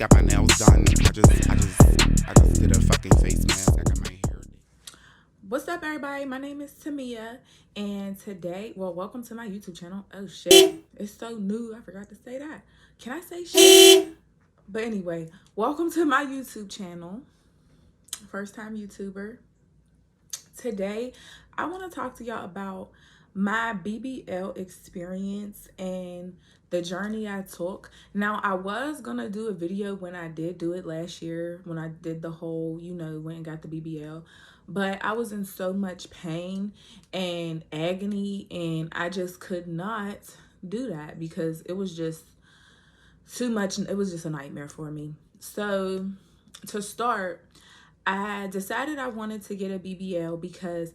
got my nails done. I just did a fucking face mask. I got my hair. What's up, everybody? My name is Tamia, and today, welcome to my YouTube channel. Oh shit, it's so new. I forgot to say that. Can I say shit? But anyway, welcome to my YouTube channel. First time YouTuber. Today, I want to talk to y'all about my BBL experience and the journey I took. Now, I was gonna do a video when I did do it last year, when I did the whole, went and got the BBL, but I was in so much pain and agony, and I just could not do that because it was just too much. It was just a nightmare for me. So to start, I decided I wanted to get a BBL because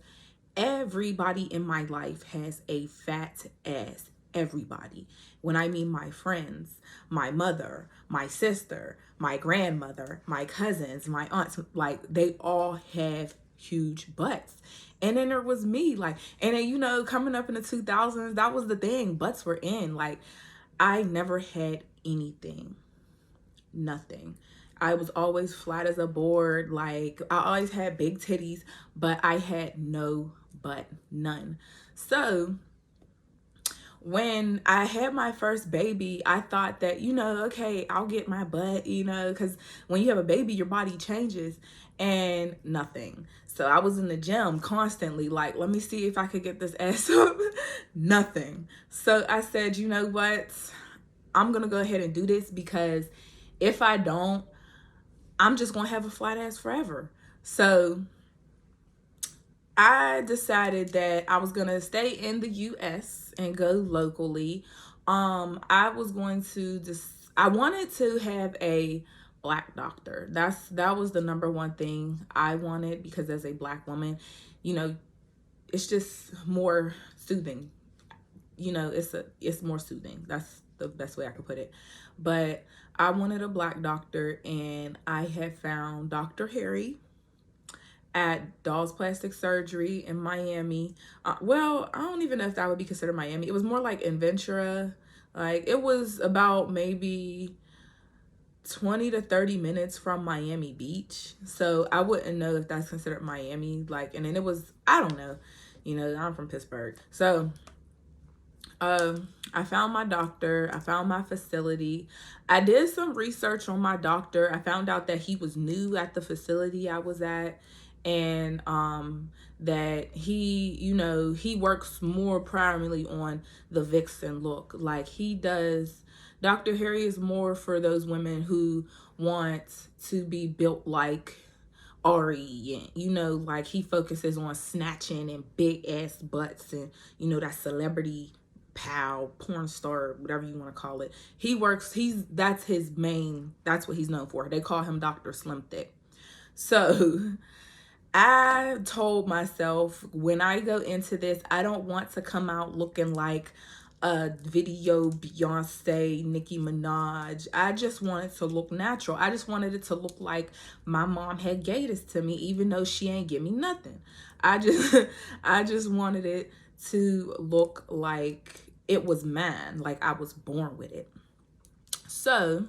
everybody in my life has a fat ass. Everybody. When I mean my friends, my mother, my sister, my grandmother, my cousins, my aunts, like they all have huge butts. And then there was me, like, and then, coming up in the 2000s, that was the thing. Butts were in. Like, I never had anything. Nothing. I was always flat as a board. Like, I always had big titties, but I had no butt, none. So when I had my first baby, I thought that, okay, I'll get my butt, because when you have a baby, your body changes, and nothing. So I was in the gym constantly, like, let me see if I could get this ass up. Nothing. So I said, you know what? I'm going to go ahead and do this because if I don't, I'm just going to have a flat ass forever. So I decided that I was going to stay in the US and go locally. I was going to I wanted to have a black doctor. That was the number one thing I wanted, because as a black woman, it's just more soothing. It's more soothing. That's the best way I could put it. But I wanted a black doctor, and I had found Dr. Harry at Dolls Plastic Surgery in Miami. Well, I don't even know if that would be considered Miami. It was more like in Ventura. Like, it was about maybe 20 to 30 minutes from Miami Beach. So I wouldn't know if that's considered Miami. Like, and then it was, I don't know. I'm from Pittsburgh. So I found my doctor. I found my facility. I did some research on my doctor. I found out that he was new at the facility I was at, and that he works more primarily on the vixen look. Like, he does. Dr. Harry is more for those women who want to be built like Ari, and like, he focuses on snatching and big ass butts, and that celebrity pal, porn star, whatever you want to call it. That's what he's known for. They call him Dr. Slim Thick. So I told myself, when I go into this, I don't want to come out looking like a video Beyonce, Nicki Minaj. I just wanted to look natural. I just wanted it to look like my mom had gave this to me, even though she ain't give me nothing. I just wanted it to look like it was mine, like I was born with it. So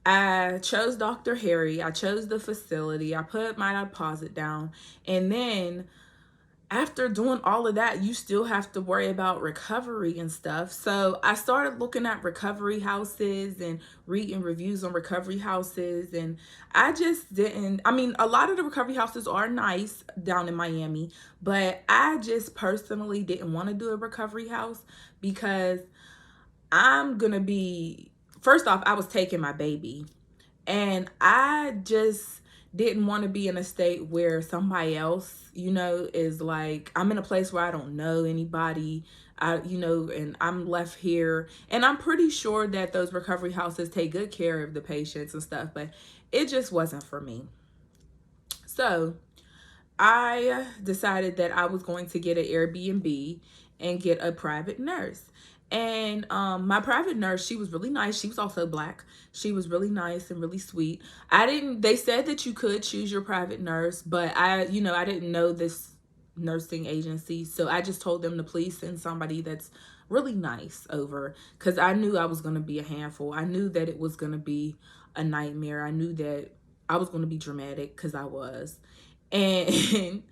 I chose Dr. Harry. I chose the facility. I put my deposit down. And then after doing all of that, you still have to worry about recovery and stuff. So I started looking at recovery houses and reading reviews on recovery houses. And I just didn't, a lot of the recovery houses are nice down in Miami, but I just personally didn't want to do a recovery house because first off, I was taking my baby, and I just didn't want to be in a state where somebody else, is like, I'm in a place where I don't know anybody, and I'm left here. And I'm pretty sure that those recovery houses take good care of the patients and stuff, but it just wasn't for me. So I decided that I was going to get an Airbnb and get a private nurse. And my private nurse, she was really nice. She was also black. She was really nice and really sweet. They said that you could choose your private nurse, but I didn't know this nursing agency. So I just told them to please send somebody that's really nice over, because I knew I was going to be a handful. I knew that it was going to be a nightmare. I knew that I was going to be dramatic because I was. And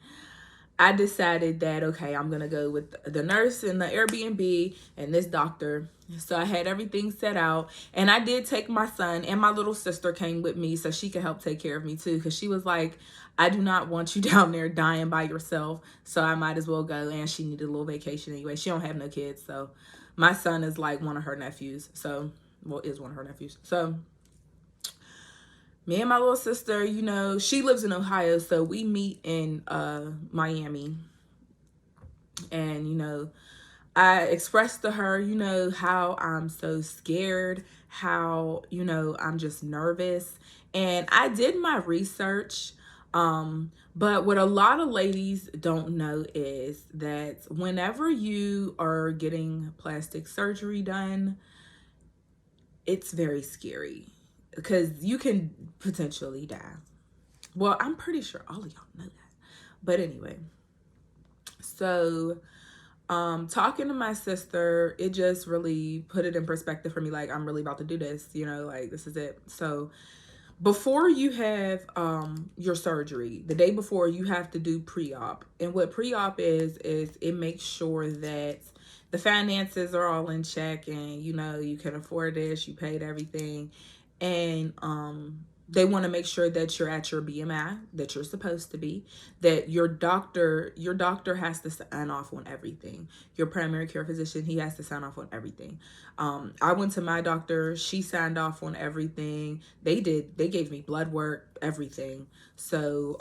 I decided that, okay, I'm going to go with the nurse in the Airbnb and this doctor. So I had everything set out. And I did take my son, and my little sister came with me so she could help take care of me too. Because she was like, I do not want you down there dying by yourself. So I might as well go. And she needed a little vacation anyway. She don't have no kids. So my son is like one of her nephews. So, well, is one of her nephews. So me and my little sister, you know, she lives in Ohio, so we meet in Miami. And, you know, I expressed to her, you know, how I'm so scared, how, you know, I'm just nervous. And I did my research. But what a lot of ladies don't know is that whenever you are getting plastic surgery done, it's very scary because you can potentially die. Well, I'm pretty sure all of y'all know that. But anyway, so talking to my sister, it just really put it in perspective for me. Like, I'm really about to do this, you know, like this is it. So before you have your surgery, the day before, you have to do pre-op. And what pre-op is it makes sure that the finances are all in check, and you know you can afford this, you paid everything. And they want to make sure that you're at your BMI that you're supposed to be, that your doctor has to sign off on everything. Your primary care physician, he has to sign off on everything. I went to my doctor, she signed off on everything. They gave me blood work, everything. So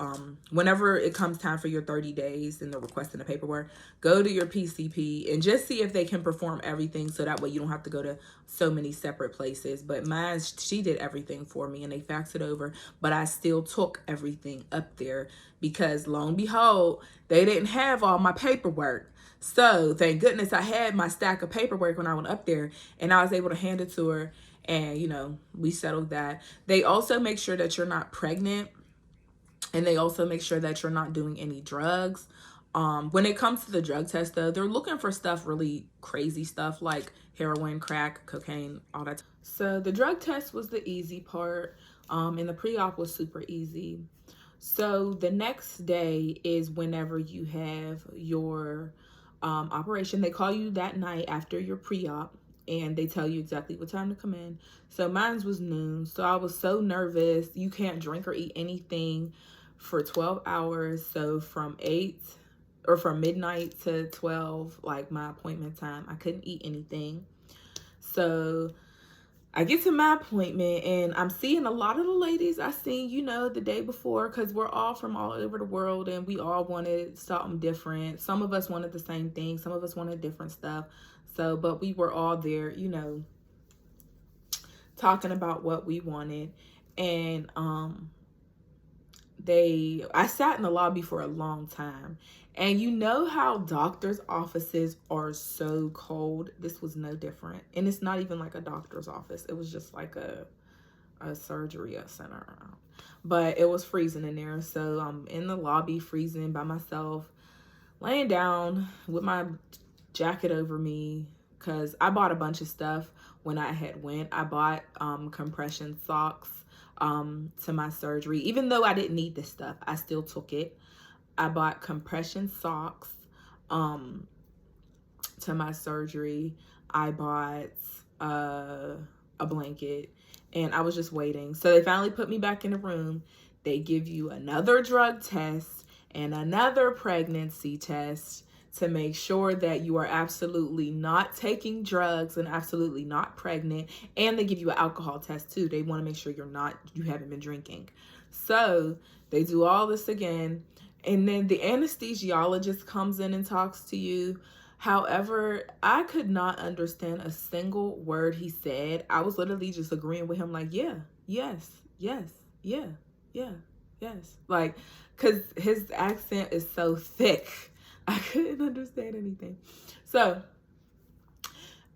whenever it comes time for your 30 days and they're requesting the paperwork, go to your PCP and just see if they can perform everything, so that way you don't have to go to so many separate places. But mine, she did everything for me and they faxed it over, but I still took everything up there because lo and behold, they didn't have all my paperwork. So thank goodness I had my stack of paperwork when I went up there, and I was able to hand it to her, and you know, we settled that. They also make sure that you're not pregnant, and they also make sure that you're not doing any drugs. When it comes to the drug test though, they're looking for stuff, really crazy stuff like heroin, crack, cocaine, all that. So the drug test was the easy part, and the pre-op was super easy. So the next day is whenever you have your operation. They call you that night after your pre-op, and they tell you exactly what time to come in. So mine was noon. So I was so nervous. You can't drink or eat anything for 12 hours. So from midnight to 12, like my appointment time, I couldn't eat anything. So I get to my appointment, and I'm seeing a lot of the ladies I seen, you know, the day before, because we're all from all over the world and we all wanted something different. Some of us wanted the same thing. Some of us wanted different stuff. So, but we were all there, you know, talking about what we wanted. And I sat in the lobby for a long time. And you know how doctors' offices are so cold? This was no different. And it's not even like a doctor's office. It was just like a surgery center. But it was freezing in there. So I'm in the lobby freezing by myself, laying down with my jacket over me, because I bought a bunch of stuff when I had went. I bought compression socks to my surgery. Even though I didn't need this stuff, I still took it. I bought compression socks to my surgery. I bought a blanket, and I was just waiting. So they finally put me back in the room. They give you another drug test and another pregnancy test to make sure that you are absolutely not taking drugs and absolutely not pregnant. And they give you an alcohol test too. They want to make sure you haven't been drinking. So they do all this again. And then the anesthesiologist comes in and talks to you. However, I could not understand a single word he said. I was literally just agreeing with him like, yeah, yes, yes, yeah, yeah, yes. Like, because his accent is so thick. I couldn't understand anything. So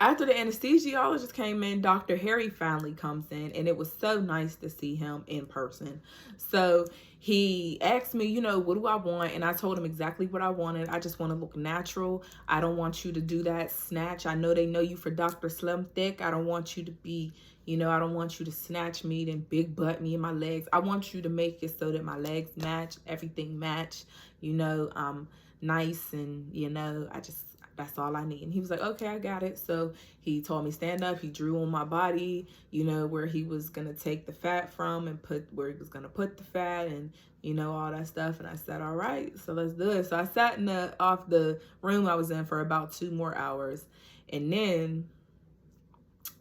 After the anesthesiologist came in, Dr. Harry finally comes in, and it was so nice to see him in person. So he asked me, you know, what do I want? And I told him exactly what I wanted. I just want to look natural. I don't want you to do that snatch. I know they know you for Dr. Slim Thick. I don't want you to be, you know, I don't want you to snatch me and big butt me in my legs. I want you to make it so that my legs match, everything match, you know, nice, and, you know, that's all I need. And he was like, okay, I got it. So he told me stand up. He drew on my body, you know, where he was going to take the fat from and put where he was going to put the fat, and, you know, all that stuff. And I said, all right, so let's do it. So I sat in the room I was in for about 2 more hours. And then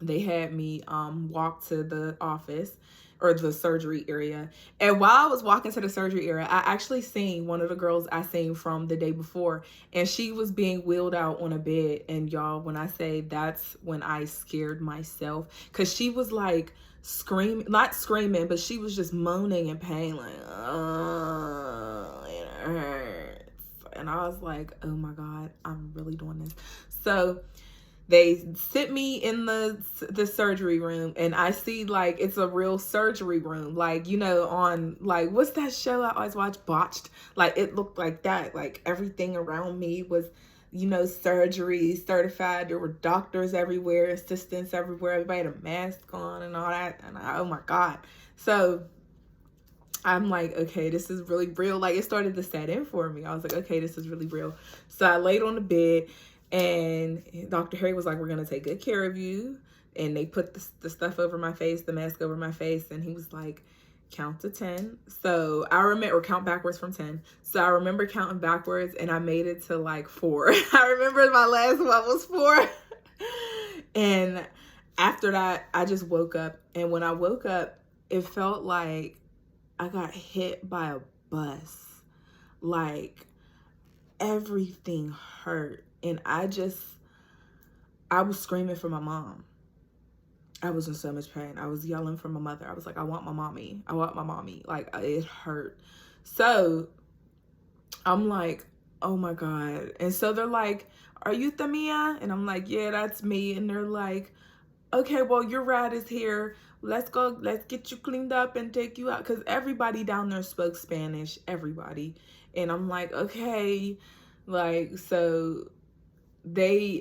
they had me walk to the office, or the surgery area. And while I was walking to the surgery area, I actually seen one of the girls I seen from the day before, and she was being wheeled out on a bed. And y'all, when I say that's when I scared myself, because she was like screaming, not screaming, but she was just moaning in pain, like, oh, it hurts. And I was like, oh my God, I'm really doing this. So they sit me in the surgery room, and I see like it's a real surgery room, like, you know, on like, what's that show I always watch, Botched? Like, it looked like that. Like, everything around me was, you know, surgery certified. There were doctors everywhere, assistants everywhere. Everybody had a mask on and all that. And oh my God. So I'm like, okay, this is really real. Like, it started to set in for me. I was like, okay, this is really real. So I laid on the bed, and Dr. Harry was like, we're going to take good care of you. And they put the stuff over my face, the mask over my face. And he was like, count to 10. So I remember, or count backwards from 10. So I remember counting backwards, and I made it to like 4. I remember my last one was 4. And after that, I just woke up. And when I woke up, it felt like I got hit by a bus. Like, everything hurt. And I was screaming for my mom. I was in so much pain. I was yelling for my mother. I was like, I want my mommy. I want my mommy. Like, it hurt. So I'm like, oh my God. And so they're like, are you Thamia? And I'm like, yeah, that's me. And they're like, okay, well, your ride is here. Let's go. Let's get you cleaned up and take you out. Because everybody down there spoke Spanish. Everybody. And I'm like, okay. Like, so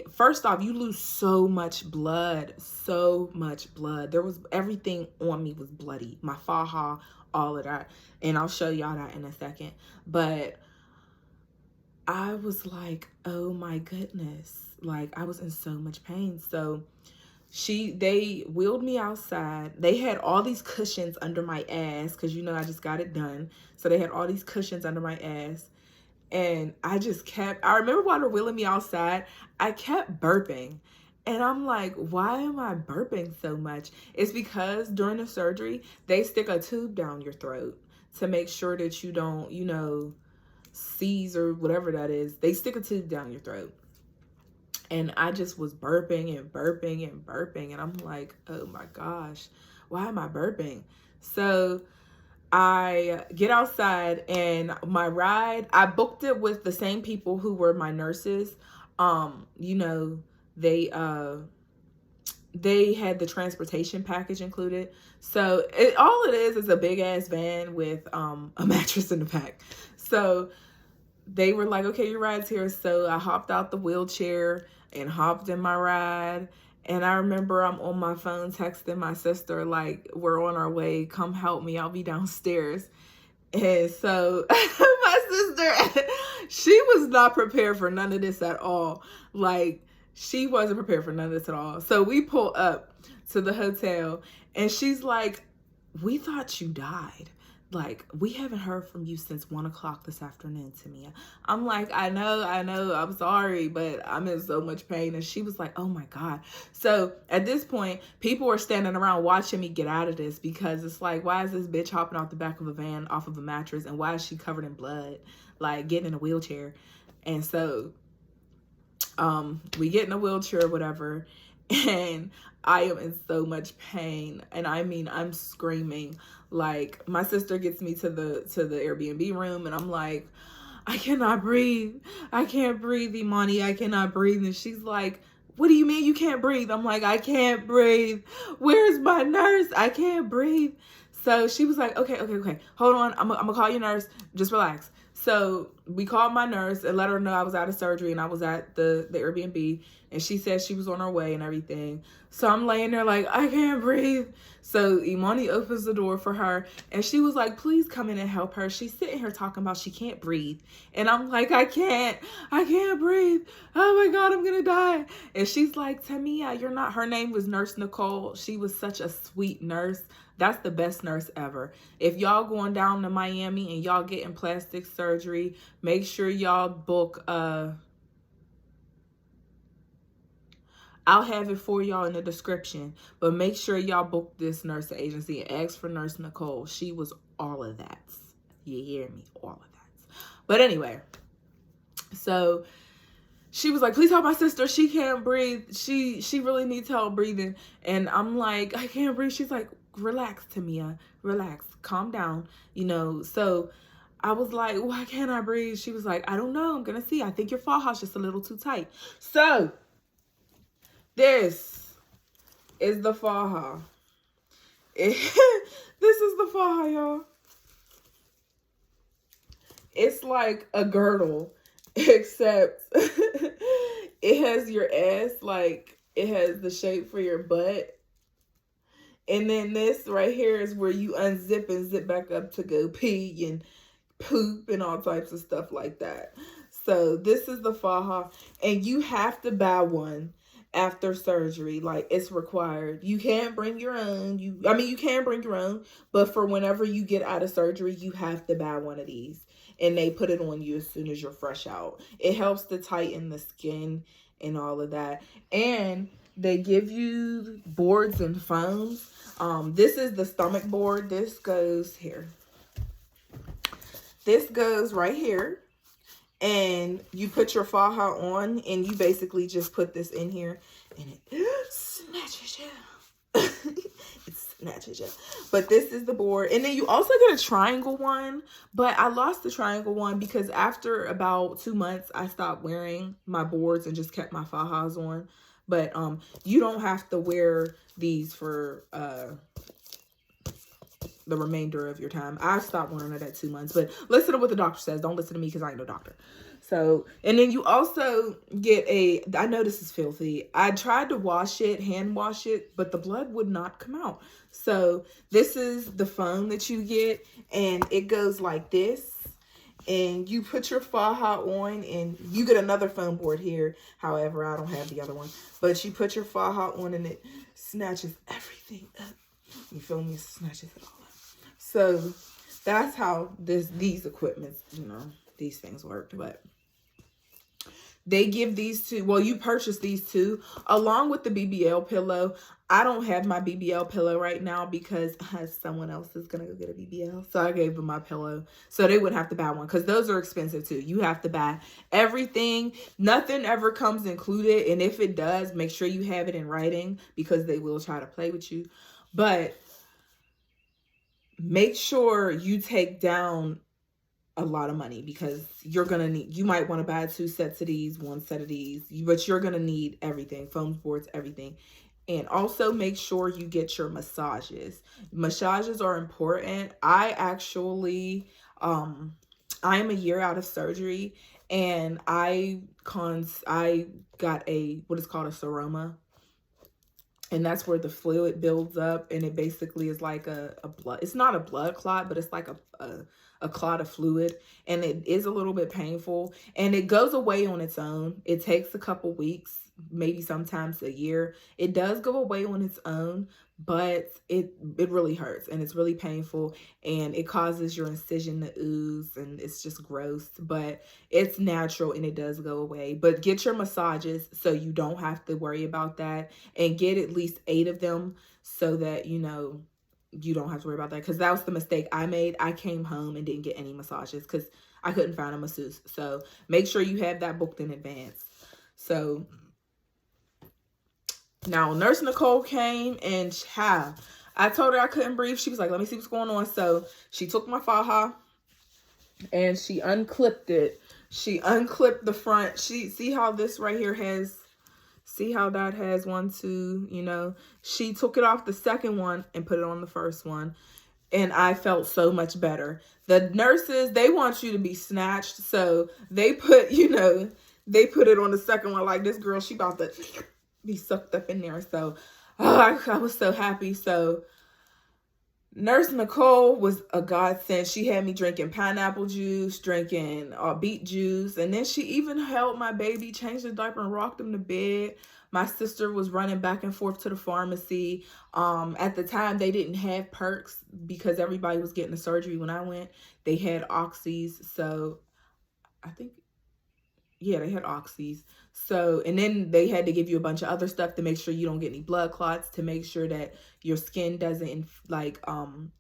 first off, you lose so much blood. There was, everything on me was bloody. My faja, all of that. And I'll show y'all that in a second. But I was like, oh my goodness. Like, I was in so much pain. So they wheeled me outside. They had all these cushions under my ass, because, you know, I just got it done. So they had all these cushions under my ass. And I remember while they're wheeling me outside, I kept burping. And I'm like, why am I burping so much? It's because during the surgery, they stick a tube down your throat to make sure that you don't, you know, seize or whatever that is. They stick a tube down your throat. And I just was burping and burping and burping. And I'm like, oh my gosh, why am I burping? So I get outside, and my ride, I booked it with the same people who were my nurses. You know, they had the transportation package included. So all it is a big ass van with a mattress in the back. So they were like, okay, your ride's here. So I hopped out the wheelchair and hopped in my ride. And I remember I'm on my phone texting my sister, like, we're on our way. Come help me. I'll be downstairs. And so my sister, she was not prepared for none of this at all. Like, she wasn't prepared for none of this at all. So we pull up to the hotel, and she's like, we thought you died. Like, we haven't heard from you since 1 o'clock this afternoon, Tamia. I'm like, I know, I'm sorry, but I'm in so much pain. And she was like, oh my God. So at this point, people were standing around watching me get out of this, because it's like, why is this bitch hopping off the back of a van off of a mattress? And why is she covered in blood, like getting in a wheelchair? And so we get in a wheelchair or whatever, and I am in so much pain. And I mean, I'm screaming. Like, my sister gets me to the Airbnb room, and I'm like, I cannot breathe. I can't breathe, Imani. I cannot breathe. And she's like, what do you mean you can't breathe? I'm like, I can't breathe. Where's my nurse? I can't breathe. So she was like, okay. Hold on. I'm going to call your nurse. Just relax. So we called my nurse and let her know I was out of surgery and I was at the Airbnb. And she said she was on her way and everything. So I'm laying there like, I can't breathe. So Imani opens the door for her. And she was like, please come in and help her. She's sitting here talking about she can't breathe. And I'm like, I can't breathe. Oh my God, I'm going to die. And she's like, Tamia, you're not. Her name was Nurse Nicole. She was such a sweet nurse. That's the best nurse ever. If y'all going down to Miami and y'all getting plastic surgery, make sure y'all book, I'll have it for y'all in the description, but make sure y'all book this nurse agency and ask for Nurse Nicole. She was all of that. You hear me? All of that. But anyway, so she was like, please help my sister. She can't breathe. She really needs help breathing. And I'm like, I can't breathe. She's like, relax, Tamia, relax, calm down, you know. So I was like, why can't I breathe? She was like, I don't know. I'm going to see. I think your faja's just a little too tight. So this is the faja. This is the faja, y'all. It's like a girdle, except it has your ass, like it has the shape for your butt. And then this right here is where you unzip and zip back up to go pee and poop and all types of stuff like that. So this is the faja, and you have to buy one after surgery. Like, it's required. You can't bring your own. You can bring your own, but for whenever you get out of surgery, you have to buy one of these. And they put it on you as soon as you're fresh out. It helps to tighten the skin and all of that. And they give you boards and foams. This is the stomach board. This goes here. This goes right here. And you put your faja on, and you basically just put this in here, and it snatches you. It snatches you. But this is the board. And then you also get a triangle one, but I lost the triangle one because after about 2 months, I stopped wearing my boards and just kept my fajas on. But you don't have to wear these for the remainder of your time. I stopped wearing it at 2 months, but listen to what the doctor says. Don't listen to me because I ain't no doctor. So, and then you also get I know this is filthy. I tried to wash it, hand wash it, but the blood would not come out. So this is the foam that you get, and it goes like this. And you put your faja on, and you get another foam board here. However, I don't have the other one. But you put your faja on, and it snatches everything up. You feel me? It snatches it all up. So that's how these equipments, you know, these things worked. But they give these two. Well, you purchase these two along with the BBL pillow. I don't have my BBL pillow right now because someone else is going to go get a BBL. So I gave them my pillow so they wouldn't have to buy one, because those are expensive too. You have to buy everything. Nothing ever comes included. And if it does, make sure you have it in writing, because they will try to play with you. But make sure you take down a lot of money, because you're going to need, you might want to buy 2 sets of these, 1 set of these, but you're going to need everything, foam boards, everything. And also make sure you get your massages. Massages are important. I actually, I am a year out of surgery, and I got what is called a seroma. And that's where the fluid builds up, and it basically is like a blood. It's not a blood clot, but it's like a clot of fluid, and it is a little bit painful, and it goes away on its own. It takes a couple weeks, maybe sometimes a year. It does go away on its own, but it really hurts, and it's really painful, and it causes your incision to ooze, and it's just gross, but it's natural, and it does go away. But get your massages so you don't have to worry about that, and get at least 8 of them so that, you know, you don't have to worry about that, because that was the mistake I made. I came home and didn't get any massages because I couldn't find a masseuse. So make sure you have that booked in advance. So now Nurse Nicole came, and I told her I couldn't breathe. She was like, let me see what's going on. So she took my faja and she unclipped it. She unclipped the front. See how this right here has See how that has 1, 2, you know. She took it off the second one and put it on the first one. And I felt so much better. The nurses, they want you to be snatched. So they put, you know, they put it on the second one. Like, this girl, she about to be sucked up in there. So I was so happy. So Nurse Nicole was a godsend. She had me drinking pineapple juice, drinking beet juice, and then she even held my baby, changed the diaper, and rocked him to bed. My sister was running back and forth to the pharmacy. At the time, they didn't have perks because everybody was getting the surgery when I went. They had oxys, so I think, yeah, they had oxys. So, and then they had to give you a bunch of other stuff to make sure you don't get any blood clots, to make sure that your skin doesn't,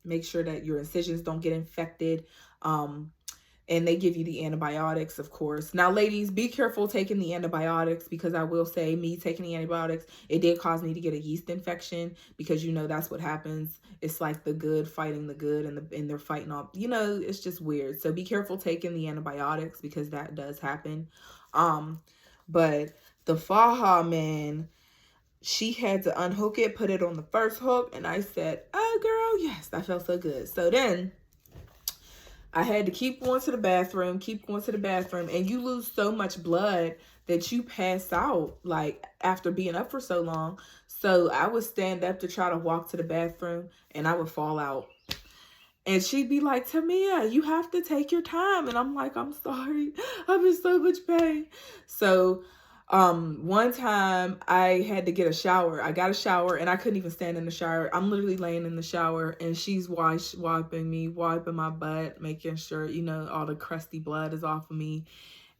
make sure that your incisions don't get infected. And they give you the antibiotics, of course. Now, ladies, be careful taking the antibiotics, because I will say, me taking the antibiotics, it did cause me to get a yeast infection, because, you know, that's what happens. It's like the good fighting the good, and they're fighting off, you know, it's just weird. So be careful taking the antibiotics, because that does happen. But the faja, man, she had to unhook it, put it on the first hook, and I said, oh, girl, yes, that felt so good. So then I had to keep going to the bathroom, and you lose so much blood that you pass out, like, after being up for so long. So I would stand up to try to walk to the bathroom, and I would fall out. And she'd be like, Tamia, you have to take your time. And I'm like, I'm sorry. I'm in so much pain. So one time I had to get a shower. I got a shower, and I couldn't even stand in the shower. I'm literally laying in the shower, and she's wiping my butt, making sure, you know, all the crusty blood is off of me.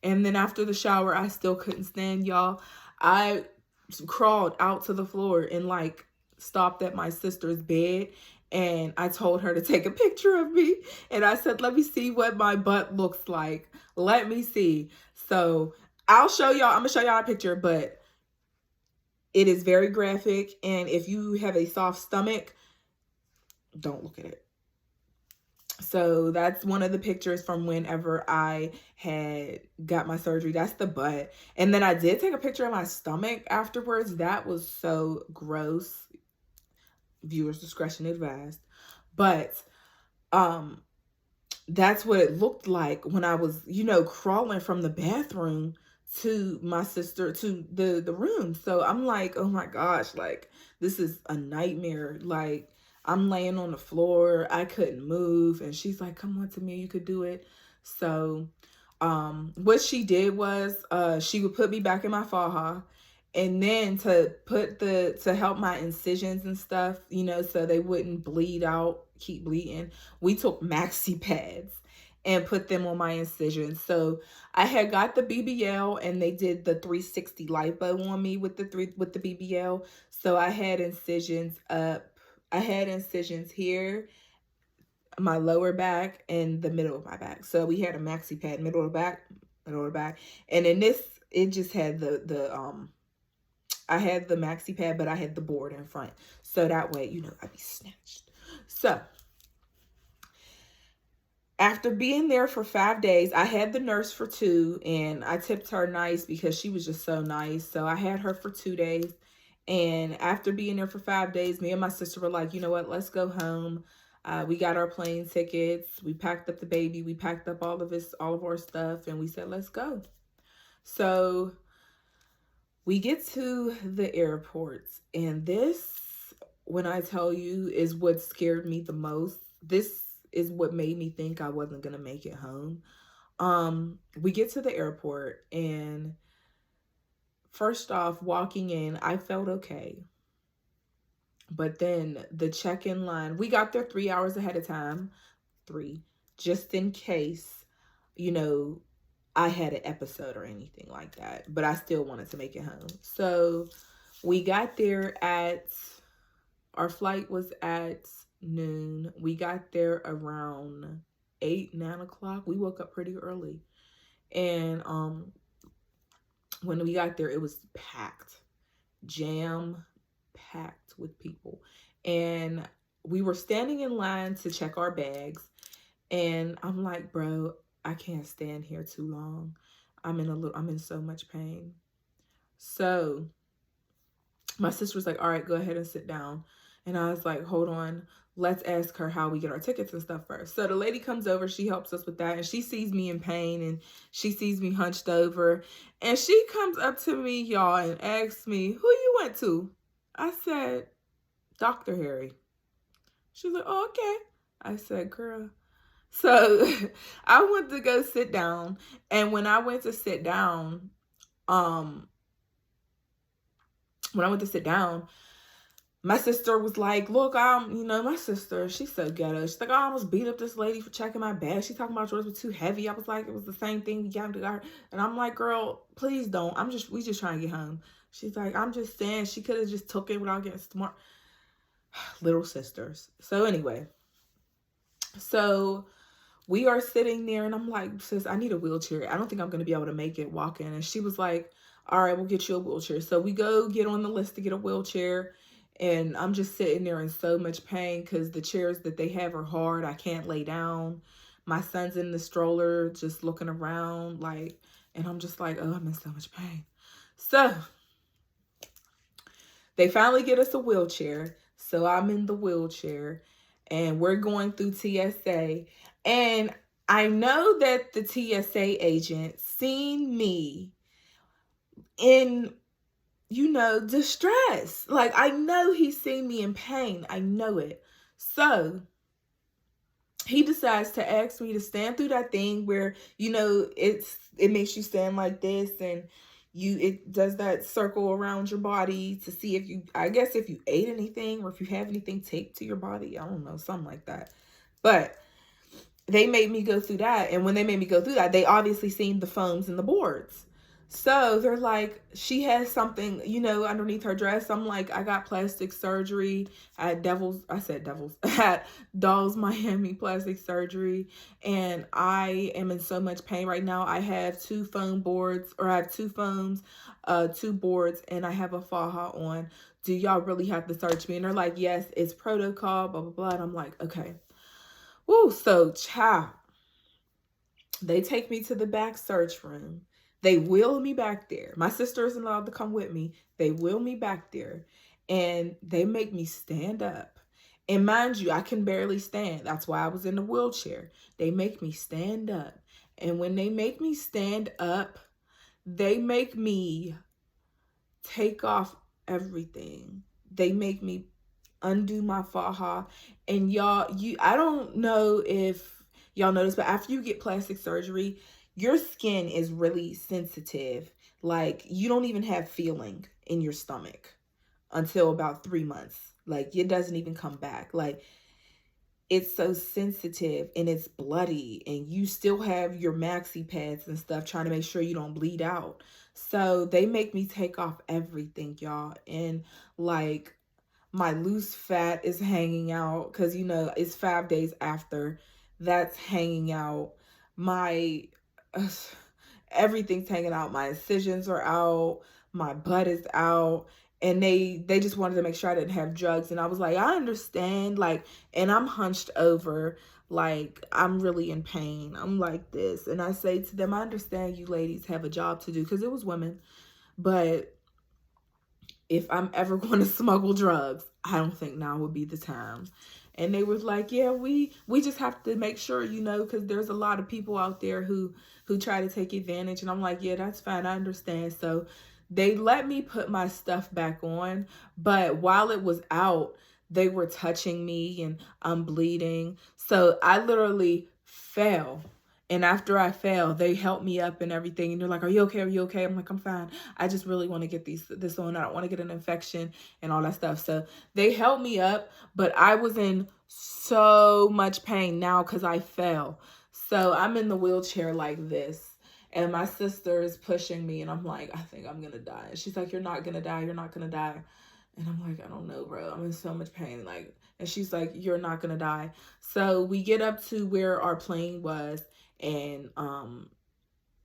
And then after the shower, I still couldn't stand, y'all. I crawled out to the floor and, like, stopped at my sister's bed. And I told her to take a picture of me. And I said, let me see what my butt looks like. Let me see. So I'll show y'all. I'm going to show y'all a picture. But it is very graphic. And if you have a soft stomach, don't look at it. So that's one of the pictures from whenever I had got my surgery. That's the butt. And then I did take a picture of my stomach afterwards. That was so gross. Viewers discretion advised. But that's what it looked like when I was, you know, crawling from the bathroom to my sister, to the room. So I'm like, oh my gosh, like, this is a nightmare. Like, I'm laying on the floor, I couldn't move, and she's like, come on to me, you could do it. So what she did was she would put me back in my faja. And then to help my incisions and stuff, you know, so they wouldn't bleed out, keep bleeding, we took maxi pads and put them on my incisions. So I had got the BBL, and they did the 360 lipo on me with the BBL. So I had incisions up. I had incisions here, my lower back, and the middle of my back. So we had a maxi pad, middle of the back. And in this, it just had I had the maxi pad, but I had the board in front. So that way, you know, I'd be snatched. So after being there for 5 days, I had the nurse for 2, and I tipped her nice because she was just so nice. So I had her for 2 days. And after being there for 5 days, me and my sister were like, you know what, let's go home. We got our plane tickets. We packed up the baby. We packed up all of our stuff, and we said, let's go. So we get to the airport, and this, when I tell you, is what scared me the most. This is what made me think I wasn't going to make it home. We get to the airport, and first off, walking in, I felt okay. But then the check-in line, we got there 3 hours ahead of time. 3, just in case, you know, I had an episode or anything like that, but I still wanted to make it home. So we got there our flight was at noon. We got there around 8, 9 o'clock. We woke up pretty early. And when we got there, it was packed, jam-packed with people. And we were standing in line to check our bags. And I'm like, bro, I can't stand here too long. I'm in so much pain. So My sister was like, all right, go ahead and sit down. And I was like, hold on. Let's ask her how we get our tickets and stuff first. So the lady comes over. She helps us with that. And she sees me in pain. And she sees me hunched over. And she comes up to me, y'all, and asks me, who you went to? I said, Dr. Harry. She's like, oh, okay. I said, girl. So I went to go sit down. And when I went to sit down, um, when I went to sit down, my sister was like, look, my sister, she's so ghetto. She's like, I almost beat up this lady for checking my bag. She talking about yours was too heavy. I was like, it was the same thing we got to her. And I'm like, girl, please don't. We just trying to get home. She's like, I'm just saying she could have just took it without getting smart. Little sisters. So anyway, so we are sitting there and I'm like, sis, I need a wheelchair. I don't think I'm going to be able to make it walking. And she was like, all right, we'll get you a wheelchair. So we go get on the list to get a wheelchair. And I'm just sitting there in so much pain because the chairs that they have are hard. I can't lay down. My son's in the stroller just looking around like, and I'm just like, oh, I'm in so much pain. So they finally get us a wheelchair. So I'm in the wheelchair and we're going through TSA. And I know that the TSA agent seen me in, distress. Like, I know he's seen me in pain. I know it. So he decides to ask me to stand through that thing where, it makes you stand like this and it does that circle around your body to see if you ate anything or if you have anything taped to your body. I don't know, something like that. But they made me go through that. And when they made me go through that, they obviously seen the foams and the boards. So they're like, she has something, underneath her dress. I'm like, I got plastic surgery. I had Dolls Miami plastic surgery. And I am in so much pain right now. I have two foams, 2 boards, and I have a faja on. Do y'all really have to search me? And they're like, yes, it's protocol, blah, blah, blah. And I'm like, okay. Woo, so child. They take me to the back search room. They wheel me back there. My sister isn't allowed to come with me. They wheel me back there and they make me stand up. And mind you, I can barely stand. That's why I was in the wheelchair. They make me stand up. And when they make me stand up, they make me take off everything. They make me undo my faja. And y'all, I don't know if y'all notice, but after you get plastic surgery, your skin is really sensitive. Like, you don't even have feeling in your stomach until about 3 months. Like, it doesn't even come back. Like, it's so sensitive and it's bloody and you still have your maxi pads and stuff trying to make sure you don't bleed out. So they make me take off everything, y'all. And like, my loose fat is hanging out because, it's 5 days after. That's hanging out. My everything's hanging out. My incisions are out. My butt is out. And they just wanted to make sure I didn't have drugs. And I was like, I understand. Like, and I'm hunched over. Like, I'm really in pain. I'm like this. And I say to them, I understand you ladies have a job to do, because it was women. But if I'm ever going to smuggle drugs, I don't think now would be the time. And they was like, yeah, we just have to make sure, because there's a lot of people out there who try to take advantage. And I'm like, yeah, that's fine. I understand. So they let me put my stuff back on. But while it was out, they were touching me and I'm bleeding. So I literally fell. And after I fell, they helped me up and everything. And they're like, are you okay? Are you okay? I'm like, I'm fine. I just really want to get this on. I don't want to get an infection and all that stuff. So they helped me up, but I was in so much pain now because I fell. So I'm in the wheelchair like this. And my sister is pushing me. And I'm like, I think I'm going to die. And she's like, you're not going to die. You're not going to die. And I'm like, I don't know, bro. I'm in so much pain. Like, and she's like, you're not going to die. So we get up to where our plane was. And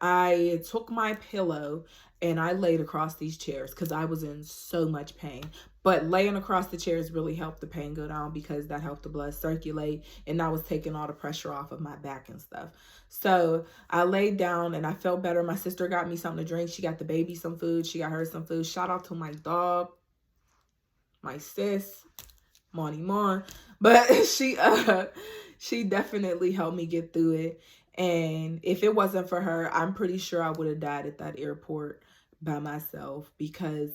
I took my pillow and I laid across these chairs because I was in so much pain. But laying across the chairs really helped the pain go down because that helped the blood circulate. And that was taking all the pressure off of my back and stuff. So I laid down and I felt better. My sister got me something to drink. She got the baby some food. She got her some food. Shout out to my dog. my sis, Monty Mon. But she definitely helped me get through it. And if it wasn't for her, I'm pretty sure I would have died at that airport by myself, because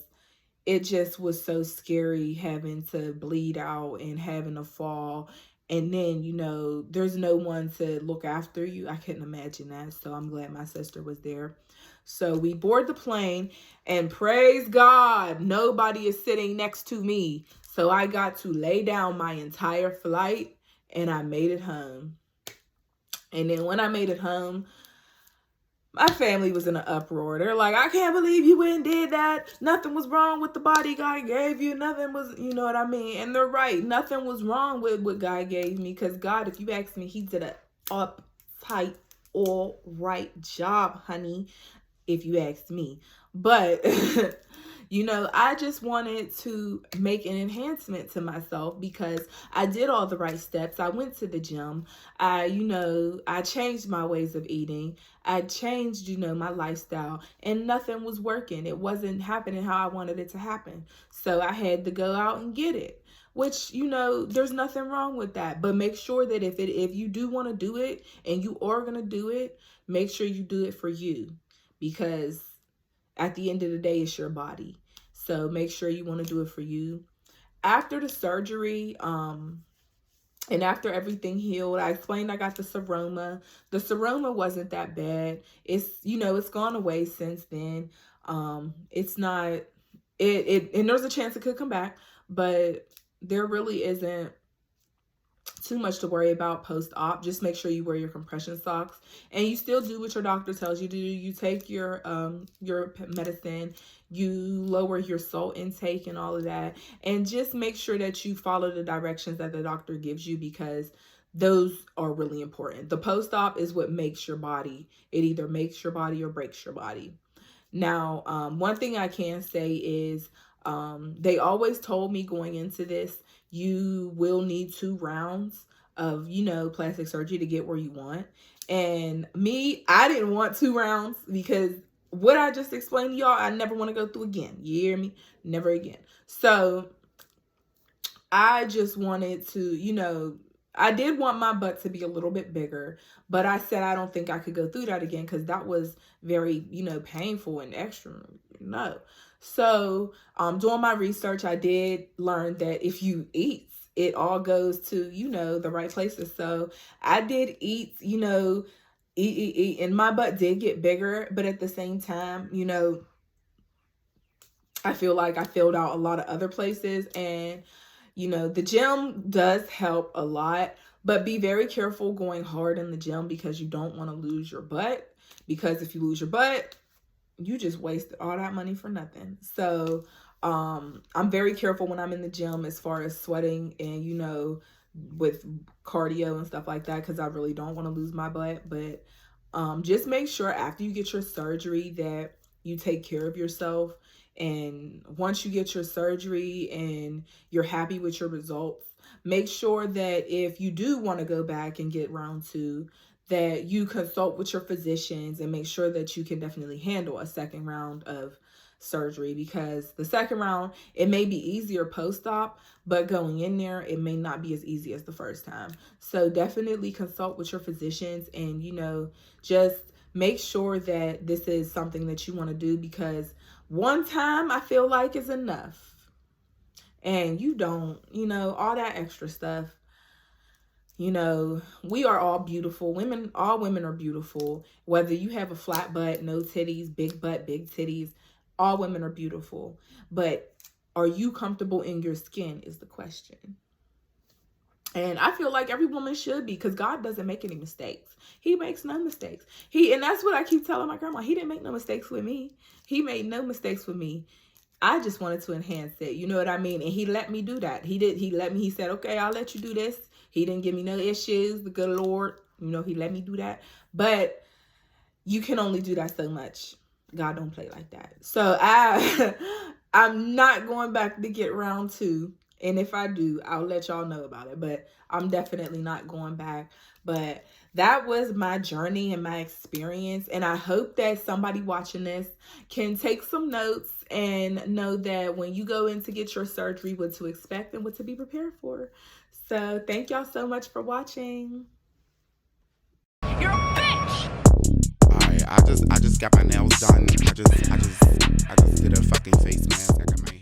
it just was so scary having to bleed out and having to fall. And then, there's no one to look after you. I couldn't imagine that. So I'm glad my sister was there. So we board the plane, and praise God, nobody is sitting next to me. So I got to lay down my entire flight, and I made it home. And then when I made it home, my family was in an uproar. They're like, I can't believe you went and did that. Nothing was wrong with the body God gave you. Nothing was, you know what I mean? And they're right. Nothing was wrong with what God gave me, because God, if you ask me, he did an uptight, all right job, honey, if you ask me. But I just wanted to make an enhancement to myself, because I did all the right steps. I went to the gym. I changed my ways of eating. I changed, my lifestyle, and nothing was working. It wasn't happening how I wanted it to happen. So I had to go out and get it, which, there's nothing wrong with that. But make sure that if you do want to do it and you are going to do it, make sure you do it for you, because at the end of the day, it's your body. So make sure you want to do it for you. After the surgery, and after everything healed, I explained I got the seroma. The seroma wasn't that bad. It's gone away since then. It's not, and there's a chance it could come back, but there really isn't too much to worry about post-op. Just make sure you wear your compression socks, and you still do what your doctor tells you to do. You take your medicine, you lower your salt intake and all of that, and just make sure that you follow the directions that the doctor gives you, because those are really important. The post-op is what makes your body. It either makes your body or breaks your body. Now, one thing I can say is, they always told me going into this, you will need 2 rounds of, plastic surgery to get where you want. And me, I didn't want 2 rounds, because what I just explained to y'all, I never want to go through again. You hear me? Never again. So I just wanted to, I did want my butt to be a little bit bigger, but I said I don't think I could go through that again, because that was very, painful and extra. No. So doing my research, I did learn that if you eat, it all goes to, the right places. So I did eat, eat, and my butt did get bigger, but at the same time, I feel like I filled out a lot of other places, and the gym does help a lot, but be very careful going hard in the gym, because you don't want to lose your butt, because if you lose your butt, you just wasted all that money for nothing. So I'm very careful when I'm in the gym as far as sweating and, with cardio and stuff like that, because I really don't want to lose my butt. But just make sure after you get your surgery that you take care of yourself. And once you get your surgery and you're happy with your results, make sure that if you do want to go back and get round 2, that you consult with your physicians and make sure that you can definitely handle a second round of surgery, because the second round, it may be easier post-op, but going in there, it may not be as easy as the first time. So definitely consult with your physicians, and, just make sure that this is something that you want to do, because one time I feel like is enough. And you don't, all that extra stuff. We are all beautiful. All women are beautiful. Whether you have a flat butt, no titties, big butt, big titties, all women are beautiful. But are you comfortable in your skin is the question. And I feel like every woman should be, because God doesn't make any mistakes. He makes no mistakes. And that's what I keep telling my grandma. He didn't make no mistakes with me. He made no mistakes with me. I just wanted to enhance it. You know what I mean? And he let me do that. He said, okay, I'll let you do this. He didn't give me no issues. The good Lord, he let me do that. But you can only do that so much. God don't play like that. So I'm not going back to get round 2. And if I do, I'll let y'all know about it. But I'm definitely not going back. But that was my journey and my experience. And I hope that somebody watching this can take some notes and know that when you go in to get your surgery, what to expect and what to be prepared for. So thank y'all so much for watching. You're a bitch! Alright, I just got my nails done. I just did a fucking face mask. I got my